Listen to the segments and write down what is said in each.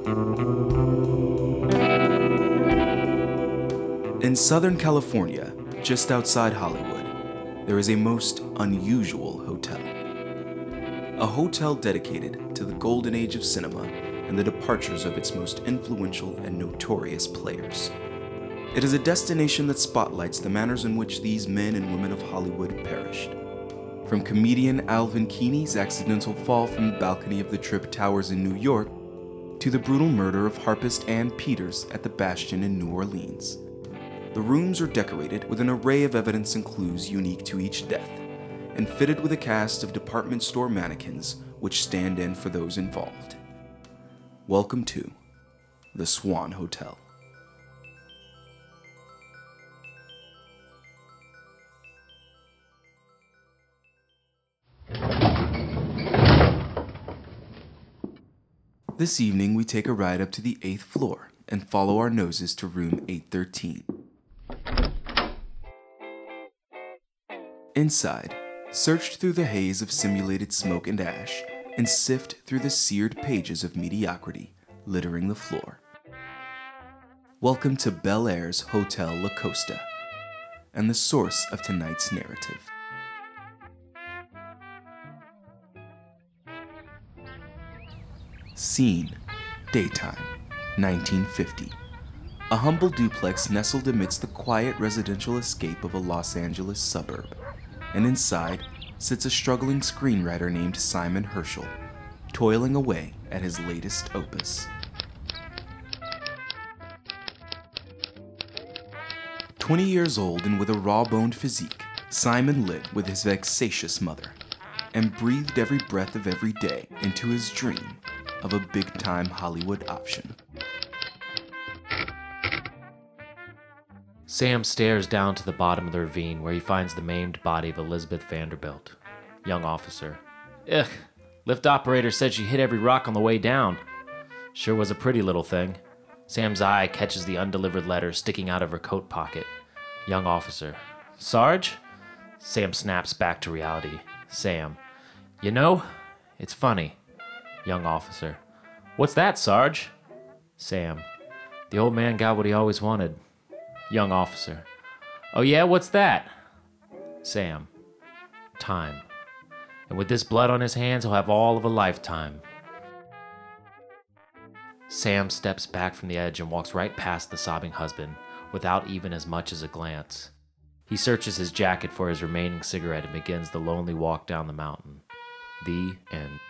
In Southern California, just outside Hollywood, there is a most unusual hotel. A hotel dedicated to the golden age of cinema and the departures of its most influential and notorious players. It is a destination that spotlights the manners in which these men and women of Hollywood perished. From comedian Alvin Keeney's accidental fall from the balcony of the Trip Towers in New York, to the brutal murder of harpist Ann Peters at the Bastion in New Orleans. The rooms are decorated with an array of evidence and clues unique to each death, and fitted with a cast of department store mannequins which stand in for those involved. Welcome to the Swan Hotel. This evening we take a ride up to the 8th floor and follow our noses to room 813. Inside, search through the haze of simulated smoke and ash, and sift through the seared pages of mediocrity littering the floor. Welcome to Bel Air's Hotel La Costa, and the source of tonight's narrative. Scene, daytime, 1950. A humble duplex nestled amidst the quiet residential escape of a Los Angeles suburb. And inside sits a struggling screenwriter named Simon Herschel, toiling away at his latest opus. 20 years old and with a raw-boned physique, Simon lived with his vexatious mother and breathed every breath of every day into his dream of a big-time Hollywood option. Sam stares down to the bottom of the ravine where he finds the maimed body of Elizabeth Vanderbilt, young officer. Ugh, lift operator said she hit every rock on the way down. Sure was a pretty little thing. Sam's eye catches the undelivered letter sticking out of her coat pocket. Young officer. Sarge? Sam snaps back to reality. Sam. You know, it's funny. Young officer. What's that, Sarge? Sam. The old man got what he always wanted. Young officer. Oh yeah, what's that? Sam. Time. And with this blood on his hands, he'll have all of a lifetime. Sam steps back from the edge and walks right past the sobbing husband, without even as much as a glance. He searches his jacket for his remaining cigarette and begins the lonely walk down the mountain. The end.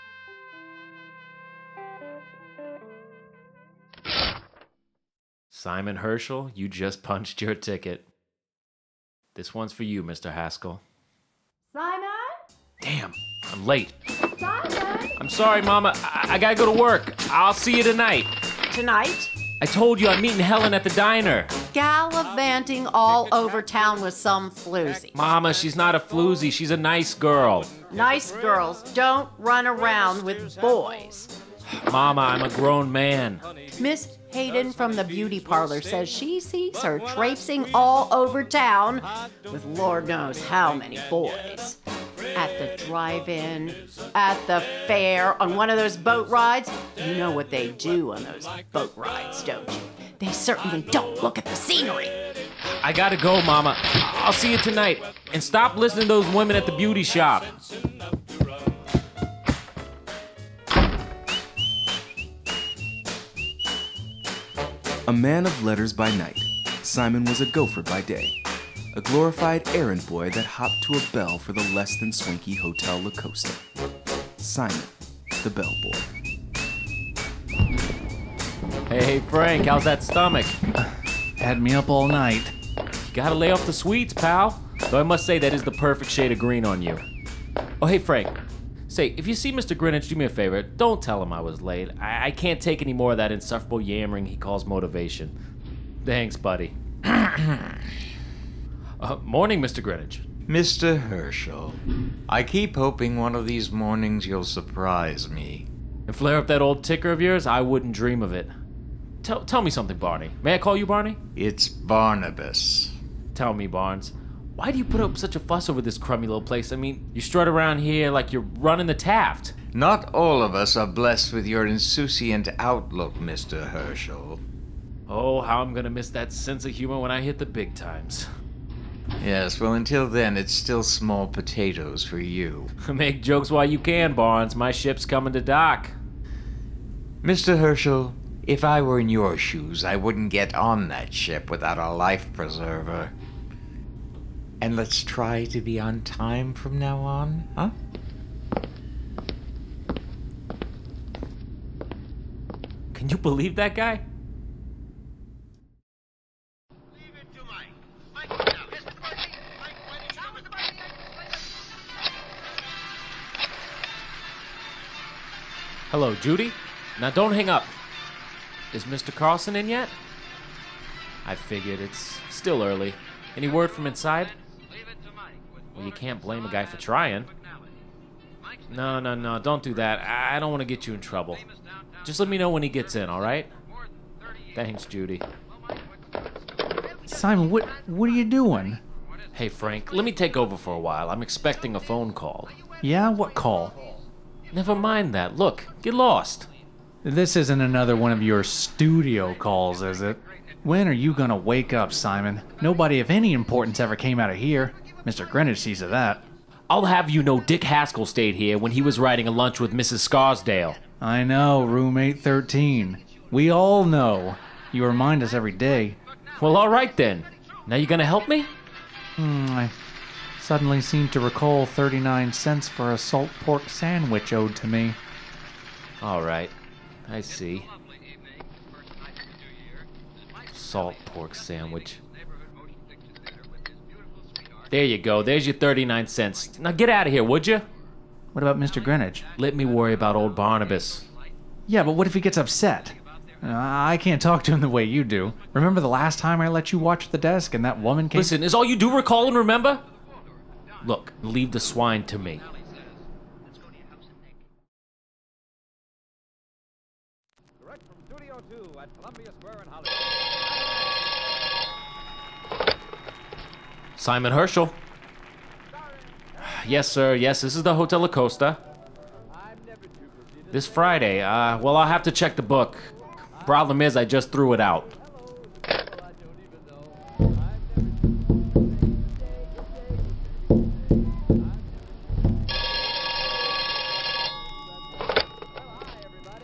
Simon Herschel, you just punched your ticket. This one's for you, Mr. Haskell. Simon? Damn, I'm late. Simon? I'm sorry, Mama. I gotta go to work. I'll see you tonight. Tonight? I told you I'm meeting Helen at the diner. Gallivanting all over town with some floozy. Mama, she's not a floozy. She's a nice girl. Nice girls don't run around with boys. Mama, I'm a grown man. Miss Hayden from the beauty parlor says she sees her traipsing all over town with Lord knows how many boys. At the drive-in, at the fair, on one of those boat rides. You know what they do on those boat rides, don't you? They certainly don't look at the scenery. I gotta go, Mama. I'll see you tonight. And stop listening to those women at the beauty shop. A man of letters by night, Simon was a gopher by day, a glorified errand boy that hopped to a bell for the less than swanky Hotel La Costa. Simon, the bellboy. Hey, Frank, how's that stomach? Had me up all night. You gotta lay off the sweets, pal. Though I must say that is the perfect shade of green on you. Oh, hey, Frank. Say, if you see Mr. Grinnage, do me a favor. Don't tell him I was late. I can't take any more of that insufferable yammering he calls motivation. Thanks, buddy. Morning, Mr. Grinnage. Mr. Herschel, I keep hoping one of these mornings you'll surprise me. And flare up that old ticker of yours? I wouldn't dream of it. Tell me something, Barney. May I call you Barney? It's Barnabas. Tell me, Barnes. Why do you put up such a fuss over this crummy little place? I mean, you strut around here like you're running the Taft. Not all of us are blessed with your insouciant outlook, Mr. Herschel. Oh, how I'm gonna miss that sense of humor when I hit the big times. Yes, well, until then, it's still small potatoes for you. Make jokes while you can, Barnes. My ship's coming to dock. Mr. Herschel, if I were in your shoes, I wouldn't get on that ship without a life preserver. And let's try to be on time from now on, huh? Can you believe that guy? Hello, Judy? Now don't hang up. Is Mr. Carlson in yet? I figured it's still early. Any word from inside? Well, you can't blame a guy for trying. No, don't do that. I don't want to get you in trouble. Just let me know when he gets in, all right? Thanks, Judy. Simon, what are you doing? Hey, Frank, let me take over for a while. I'm expecting a phone call. Yeah, what call? Never mind that. Look, get lost. This isn't another one of your studio calls, is it? When are you gonna wake up, Simon? Nobody of any importance ever came out of here. Mr. Grinnage sees to that. I'll have you know Dick Haskell stayed here when he was riding a lunch with Mrs. Scarsdale. I know, roommate 13. We all know. You remind us every day. Well, all right then. Now you gonna help me? I suddenly seem to recall 39 cents for a salt pork sandwich owed to me. All right. I see. Salt pork sandwich. There you go. There's your 39 cents. Now get out of here, would you? What about Mr. Grinnage? Let me worry about old Barnabas. Yeah, but what if he gets upset? I can't talk to him the way you do. Remember the last time I let you watch the desk and that woman came? Listen, is all you do recall and remember? Look, leave the swine to me. Direct from Studio 2 at Columbia Square in Hollywood. Simon Herschel. Yes, sir. Yes, this is the Hotel La Costa. This Friday. Well, I'll have to check the book. Problem is, I just threw it out.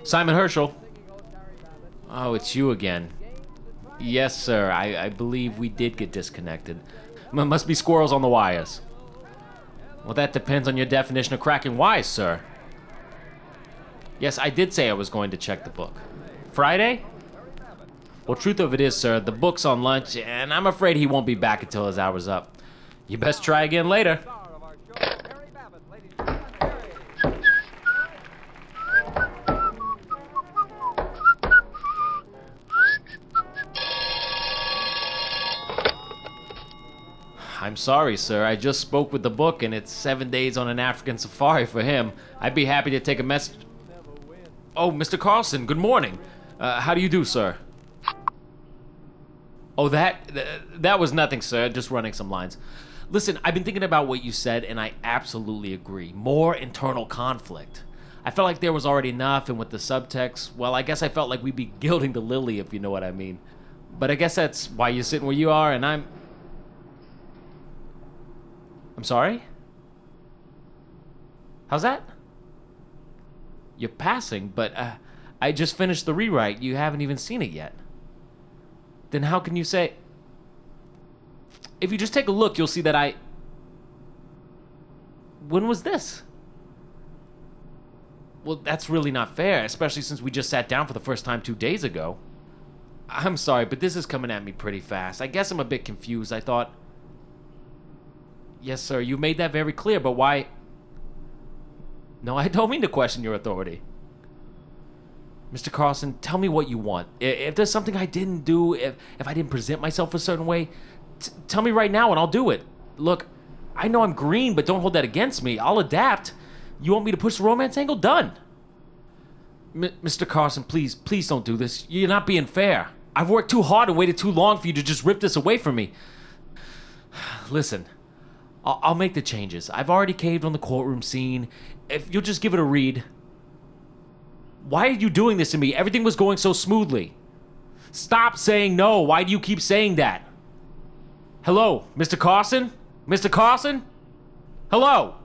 Simon Herschel. Oh, it's you again. Yes, sir. I believe we did get disconnected. Must be squirrels on the wires. Well, that depends on your definition of cracking wise, sir. Yes, I did say I was going to check the book. Friday? Well, truth of it is, sir, the book's on lunch, and I'm afraid he won't be back until his hour's up. You best try again later. I'm sorry, sir. I just spoke with the book, and it's 7 days on an African safari for him. I'd be happy to take a message. Oh, Mr. Carlson, good morning. How do you do, sir? Oh, that was nothing, sir. Just running some lines. Listen, I've been thinking about what you said, and I absolutely agree. More internal conflict. I felt like there was already enough, and with the subtext, well, I guess I felt like we'd be gilding the lily, if you know what I mean. But I guess that's why you're sitting where you are, and I'm sorry? How's that? You're passing, but I just finished the rewrite. You haven't even seen it yet. Then how can you say... If you just take a look, you'll see that When was this? Well, that's really not fair, especially since we just sat down for the first time 2 days ago. I'm sorry, but this is coming at me pretty fast. I guess I'm a bit confused. I thought... Yes, sir, you made that very clear, but why... No, I don't mean to question your authority. Mr. Carlson, tell me what you want. If there's something I didn't do, if I didn't present myself a certain way, tell me right now and I'll do it. Look, I know I'm green, but don't hold that against me. I'll adapt. You want me to push the romance angle? Done. Mr. Carlson, please don't do this. You're not being fair. I've worked too hard and waited too long for you to just rip this away from me. Listen, I'll make the changes. I've already caved on the courtroom scene. If you'll just give it a read, Why are you doing this to me? Everything was going so smoothly. Stop saying no. Why do you keep saying that? Hello, Mr. Carson? Mr. Carson? Hello?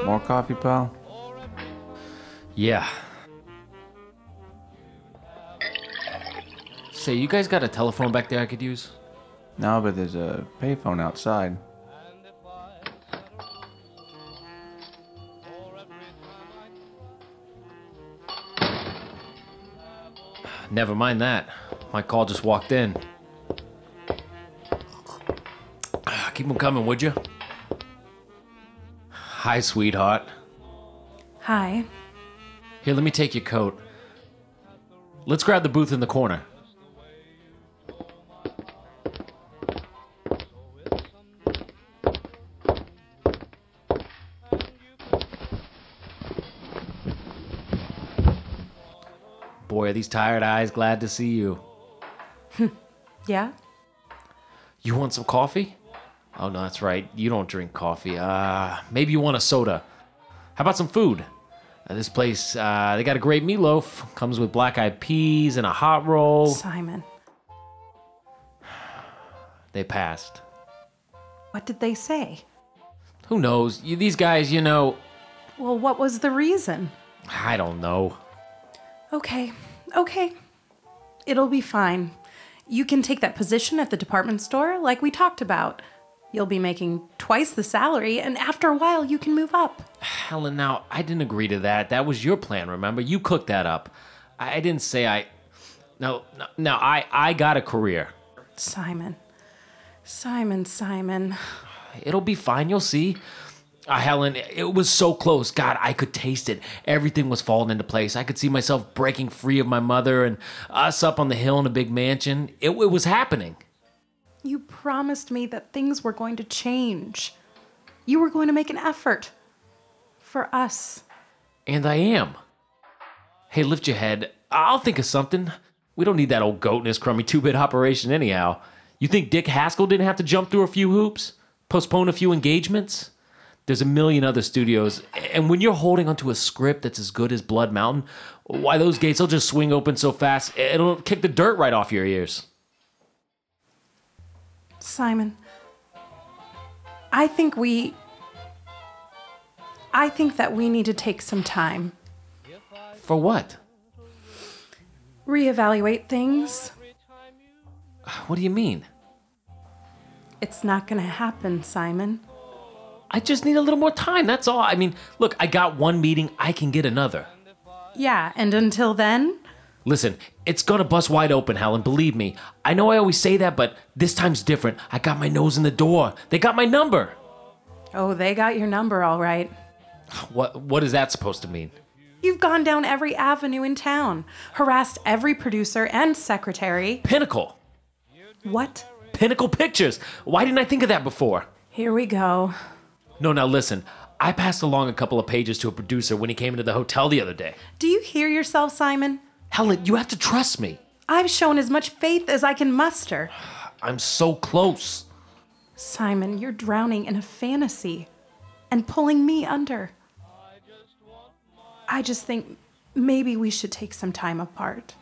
More coffee, pal? Yeah. Say, you guys got a telephone back there I could use? No, but there's a payphone outside. Never mind that. My call just walked in. Keep them coming, would you? Hi, sweetheart. Hi. Here, let me take your coat. Let's grab the booth in the corner. Boy, are these tired eyes glad to see you. Yeah? You want some coffee? Oh, no, that's right. You don't drink coffee. Maybe you want a soda. How about some food? This place, they got a great meatloaf. Comes with black-eyed peas and a hot roll. Simon. They passed. What did they say? Who knows? These guys, you know... Well, what was the reason? I don't know. Okay. It'll be fine. You can take that position at the department store like we talked about. You'll be making twice the salary, and after a while, you can move up. Helen, now, I didn't agree to that. That was your plan, remember? You cooked that up. I didn't say I... No, I got a career. Simon. It'll be fine, you'll see. Helen, it was so close. God, I could taste it. Everything was falling into place. I could see myself breaking free of my mother and us up on the hill in a big mansion. It was happening. You promised me that things were going to change. You were going to make an effort. For us. And I am. Hey, lift your head. I'll think of something. We don't need that old goat in his crummy two-bit operation anyhow. You think Dick Haskell didn't have to jump through a few hoops? Postpone a few engagements? There's a million other studios, and when you're holding onto a script that's as good as Blood Mountain, why, those gates will just swing open so fast, it'll kick the dirt right off your ears. Simon, I think that we need to take some time. For what? Reevaluate things. What do you mean? It's not going to happen, Simon. I just need a little more time, that's all. I mean, look, I got one meeting, I can get another. Yeah, and until then? Listen, it's gonna bust wide open, Helen, believe me. I know I always say that, but this time's different. I got my nose in the door. They got my number. Oh, they got your number all right. What is that supposed to mean? You've gone down every avenue in town, harassed every producer and secretary. Pinnacle. What? Pinnacle Pictures. Why didn't I think of that before? Here we go. No, now listen. I passed along a couple of pages to a producer when he came into the hotel the other day. Do you hear yourself, Simon? Helen, you have to trust me. I've shown as much faith as I can muster. I'm so close. Simon, you're drowning in a fantasy and pulling me under. I just think maybe we should take some time apart.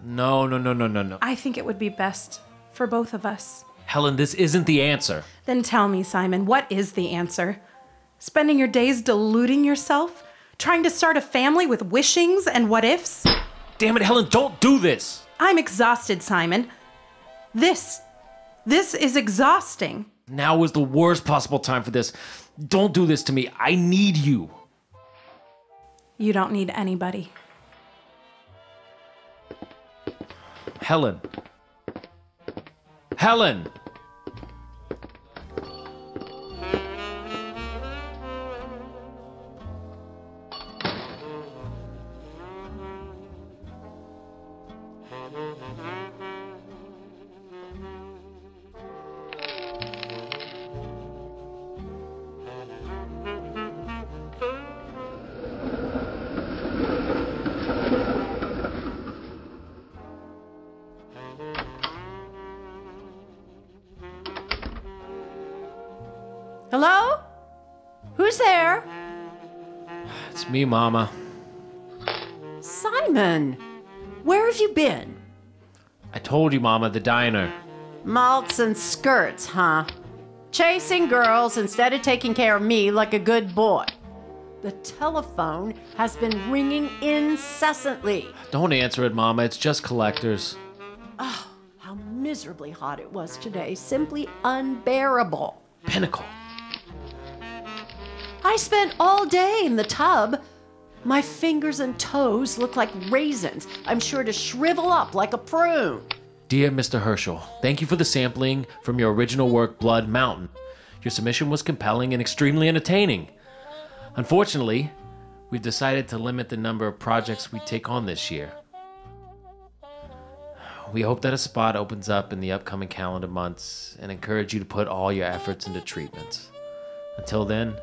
No. I think it would be best for both of us. Helen, this isn't the answer. Then tell me, Simon, what is the answer? Spending your days deluding yourself? Trying to start a family with wishings and what-ifs? Damn it, Helen, don't do this. I'm exhausted, Simon. This is exhausting. Now is the worst possible time for this. Don't do this to me. I need you. You don't need anybody. Helen. Helen! Hello? Who's there? It's me, Mama. Simon, where have you been? I told you, Mama, the diner. Malts and skirts, huh? Chasing girls instead of taking care of me like a good boy. The telephone has been ringing incessantly. Don't answer it, Mama. It's just collectors. Oh, how miserably hot it was today. Simply unbearable. Pinnacle. I spent all day in the tub. My fingers and toes look like raisins. I'm sure to shrivel up like a prune. Dear Mr. Herschel, thank you for the sampling from your original work, Blood Mountain. Your submission was compelling and extremely entertaining. Unfortunately, we've decided to limit the number of projects we take on this year. We hope that a spot opens up in the upcoming calendar months and encourage you to put all your efforts into treatments. Until then,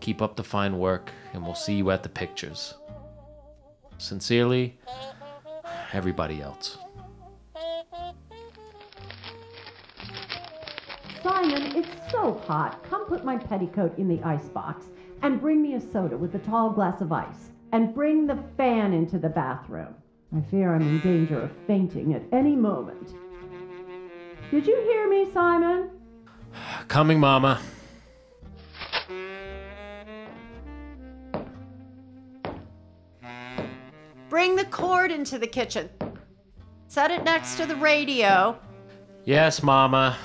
keep up the fine work and we'll see you at the pictures. Sincerely, everybody else. Simon, it's so hot. Come put my petticoat in the icebox and bring me a soda with a tall glass of ice. And bring the fan into the bathroom. I fear I'm in danger of fainting at any moment. Did you hear me, Simon? Coming, Mama. Bring the cord into the kitchen. Set it next to the radio. Yes, Mama.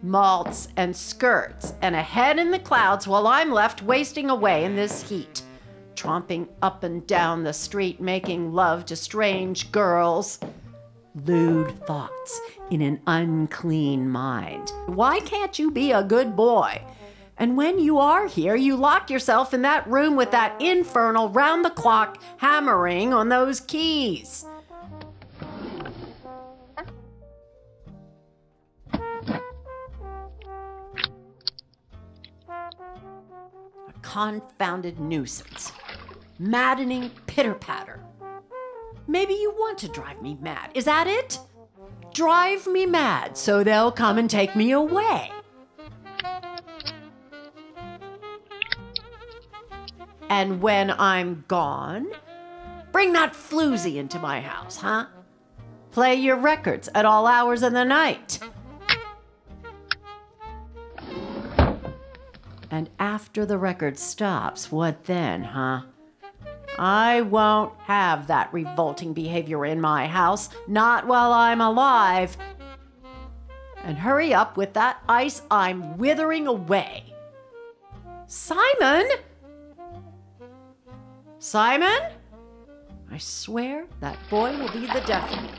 Malts and skirts and a head in the clouds while I'm left wasting away in this heat. Tromping up and down the street, making love to strange girls. Lewd thoughts in an unclean mind. Why can't you be a good boy? And when you are here, you lock yourself in that room with that infernal round-the-clock hammering on those keys. A confounded nuisance. Maddening pitter-patter. Maybe you want to drive me mad. Is that it? Drive me mad so they'll come and take me away. And when I'm gone, bring that floozy into my house, huh? Play your records at all hours of the night. And after the record stops, what then, huh? I won't have that revolting behavior in my house, not while I'm alive. And hurry up with that ice, I'm withering away. Simon? Simon? I swear that boy will be the death of me.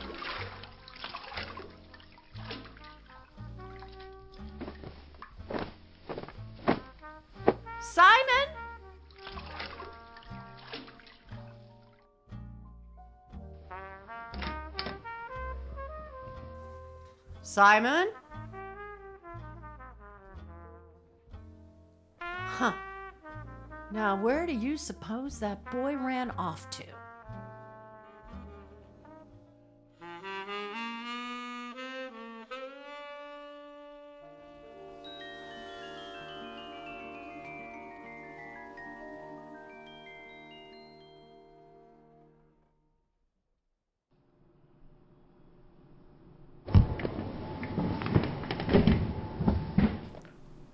Simon? Simon? Huh. Now, where do you suppose that boy ran off to?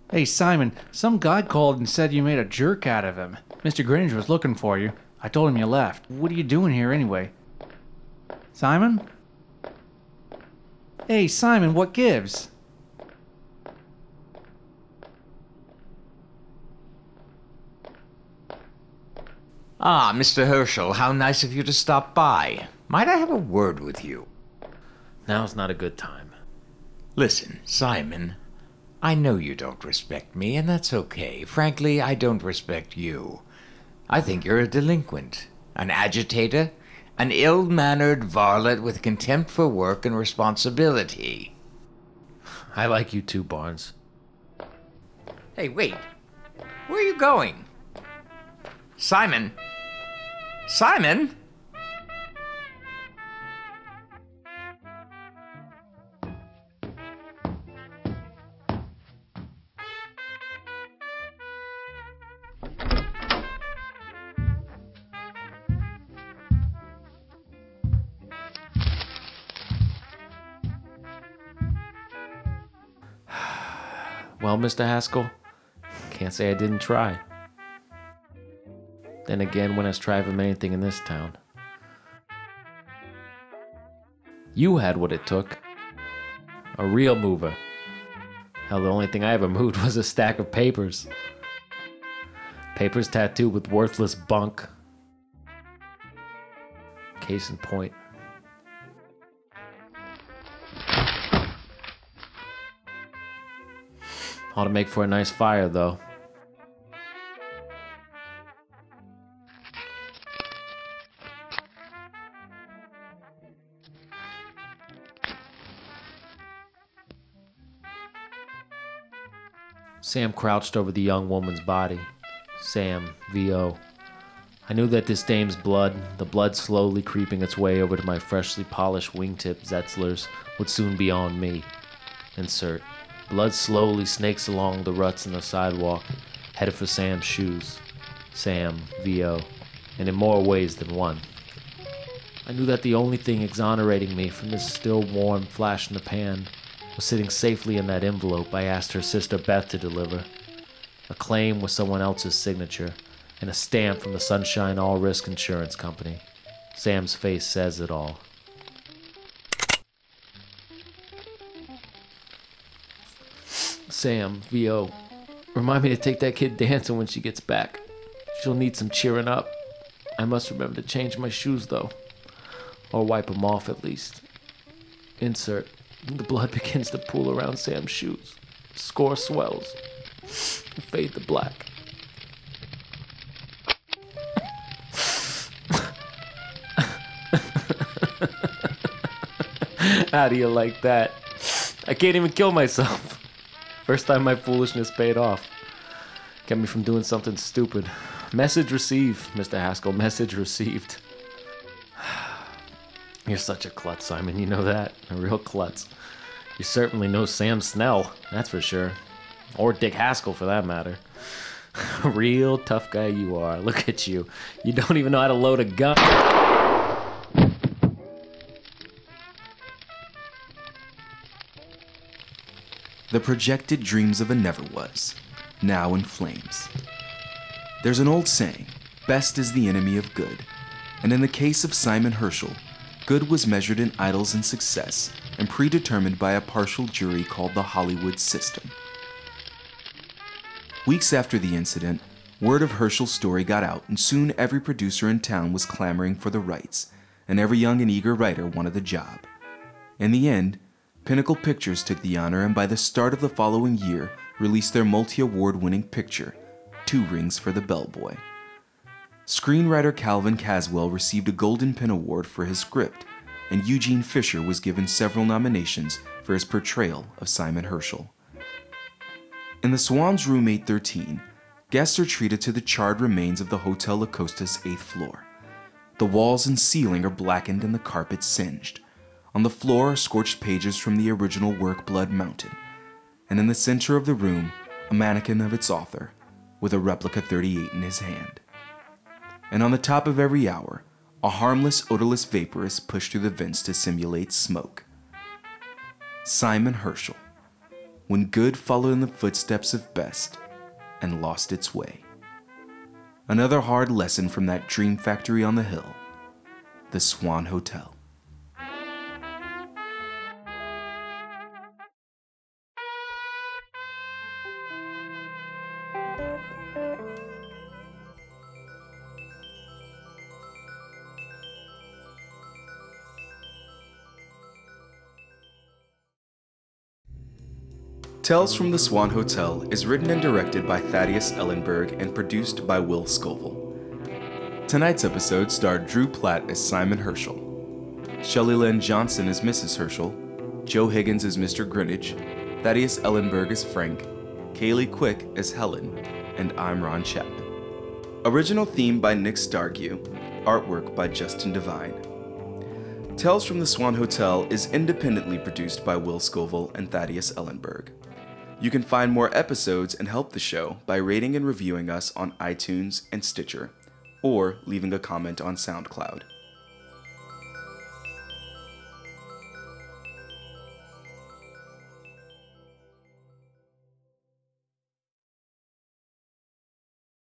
Hey, Simon, some guy called and said you made a jerk out of him. Mr. Grinnage was looking for you. I told him you left. What are you doing here anyway? Simon? Hey, Simon, what gives? Ah, Mr. Herschel, how nice of you to stop by. Might I have a word with you? Now's not a good time. Listen, Simon, I know you don't respect me, and that's okay. Frankly, I don't respect you. I think you're a delinquent, an agitator, an ill-mannered varlet with contempt for work and responsibility. I like you too, Barnes. Hey, wait. Where are you going? Simon? Simon? Well, Mr. Haskell, can't say I didn't try. Then again, when has tried from anything in this town? You had what it took. A real mover. Hell, the only thing I ever moved was a stack of papers. Papers tattooed with worthless bunk. Case in point. Ought to make for a nice fire, though. Sam crouched over the young woman's body. Sam, V.O. I knew that this dame's blood, the blood slowly creeping its way over to my freshly polished wingtip Zetzlers, would soon be on me. Insert. Blood slowly snakes along the ruts in the sidewalk, headed for Sam's shoes. Sam, V.O. And in more ways than one. I knew that the only thing exonerating me from this still warm flash in the pan was sitting safely in that envelope I asked her sister Beth to deliver. A claim with someone else's signature, and a stamp from the Sunshine All Risk Insurance Company. Sam's face says it all. Sam, V.O., remind me to take that kid dancing when she gets back. She'll need some cheering up. I must remember to change my shoes, though. Or wipe them off, at least. Insert. The blood begins to pool around Sam's shoes. Score swells. Fade to black. How do you like that? I can't even kill myself. First time my foolishness paid off. Kept me from doing something stupid. Message received, Mr. Haskell. Message received. You're such a klutz, Simon. You know that. A real klutz. You certainly know Sam Snell, that's for sure. Or Dick Haskell, for that matter. A real tough guy you are. Look at you. You don't even know how to load a gun. The projected dreams of a never-was, now in flames. There's an old saying, best is the enemy of good. And in the case of Simon Herschel, good was measured in idols and success and predetermined by a partial jury called the Hollywood system. Weeks after the incident, word of Herschel's story got out, and soon every producer in town was clamoring for the rights, and every young and eager writer wanted the job. In the end, Pinnacle Pictures took the honor, and by the start of the following year, released their multi-award-winning picture, 2 Rings for the Bellboy. Screenwriter Calvin Caswell received a Golden Pin Award for his script, and Eugene Fisher was given several nominations for his portrayal of Simon Herschel. In the Swan's Room 813, guests are treated to the charred remains of the Hotel La Costa's 8th floor. The walls and ceiling are blackened and the carpet singed. On the floor are scorched pages from the original work Blood Mountain, and in the center of the room, a mannequin of its author, with a replica 38 in his hand. And on the top of every hour, a harmless, odorless vapor is pushed through the vents to simulate smoke. Simon Herschel, when good followed in the footsteps of best and lost its way. Another hard lesson from that dream factory on the hill, the Swan Hotel. Tales from the Swan Hotel is written and directed by Thaddeus Ellenburg and produced by Will Scovill. Tonight's episode starred Drew Platt as Simon Herschel, Shelley Lynn Johnson as Mrs. Herschel, Joe Higgins as Mr. Grinnage, Thaddeus Ellenburg as Frank, Kaeli Quick as Helen, and I'm Ron Chapman. Original theme by Nick Stargu, artwork by Justin DeVine. Tales from the Swan Hotel is independently produced by Will Scovill and Thaddeus Ellenburg. You can find more episodes and help the show by rating and reviewing us on iTunes and Stitcher, or leaving a comment on SoundCloud.